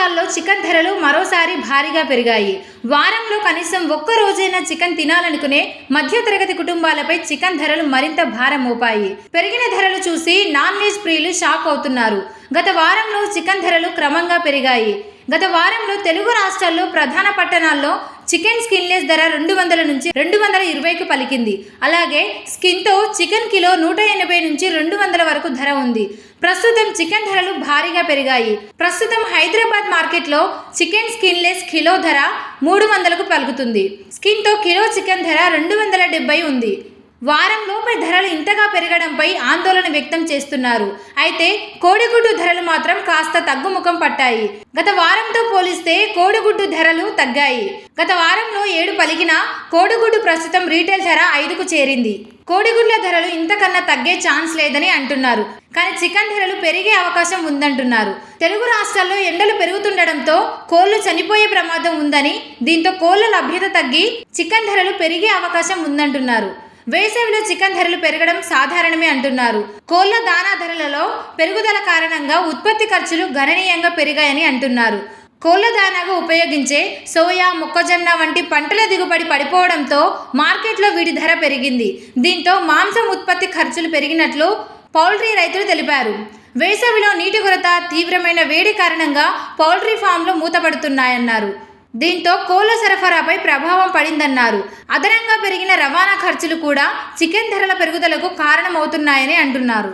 రాష్ట్రాల్లో చికెన్ ధరలు మరోసారి భారీగా పెరిగాయి. వారంలో కనీసం ఒక్క రోజైనా చికెన్ తినాలనుకునే మధ్యతరగతి కుటుంబాలపై చికెన్ ధరలు మరింత భారం మోపాయి. పెరిగిన ధరలు చూసి నాన్ వెజ్ ప్రియులు షాక్ అవుతున్నారు. గత వారంలో చికెన్ ధరలు క్రమంగా పెరిగాయి. గత వారంలో తెలుగు రాష్ట్రాల్లో ప్రధాన పట్టణాల్లో చికెన్ స్కిన్లెస్ ధర 200 నుంచి 220కు పలికింది. అలాగే స్కిన్తో చికెన్ కిలో 180 నుంచి 200 వరకు ధర ఉంది. ప్రస్తుతం చికెన్ ధరలు భారీగా పెరిగాయి. ప్రస్తుతం హైదరాబాద్ మార్కెట్లో చికెన్ స్కిన్లెస్ కిలో ధర 300కు పలుకుతుంది. స్కిన్తో కిలో చికెన్ ధర 270 ఉంది. వారంలోపే ధరలు ఇంతగా పెరగడంపై ఆందోళన వ్యక్తం చేస్తున్నారు. అయితే కోడిగుడ్డు ధరలు మాత్రం కాస్త తగ్గుముఖం పట్టాయి. గత వారంతో పోలిస్తే కోడిగుడ్డు ధరలు తగ్గాయి. గత వారంలో 7 పలికిన కోడిగుడ్డు ప్రస్తుతం రీటైల్ ధర 5కు చేరింది. కోడిగుడ్ల ధరలు ఇంతకన్నా తగ్గే ఛాన్స్ లేదని అంటున్నారు. కానీ చికెన్ ధరలు పెరిగే అవకాశం ఉందంటున్నారు. తెలుగు రాష్ట్రాల్లో ఎండలు పెరుగుతుండడంతో కోళ్లు చనిపోయే ప్రమాదం ఉందని, దీంతో కోళ్ల లభ్యత తగ్గి చికెన్ ధరలు పెరిగే అవకాశం ఉందంటున్నారు. వేసవిలో చికెన్ ధరలు పెరగడం సాధారణమే అంటున్నారు. కోళ్ల దానా ధరలలో పెరుగుదల కారణంగా ఉత్పత్తి ఖర్చులు గణనీయంగా పెరిగాయని అంటున్నారు. కోళ్ల దానాగా ఉపయోగించే సోయా, మొక్కజొన్న వంటి పంటల దిగుబడి పడిపోవడంతో మార్కెట్లో వీటి ధర పెరిగింది. దీంతో మాంసం ఉత్పత్తి ఖర్చులు పెరిగినట్లు పౌల్ట్రీ రైతులు తెలిపారు. వేసవిలో నీటి కొరత, తీవ్రమైన వేడి కారణంగా పౌల్ట్రీ ఫామ్లు మూతపడుతున్నాయన్నారు. దీంతో కోళ్ల సరఫరాపై ప్రభావం పడిందన్నారు. అదనంగా పెరిగిన రవాణా ఖర్చులు కూడా చికెన్ ధరల పెరుగుదలకు కారణమవుతున్నాయని అంటున్నారు.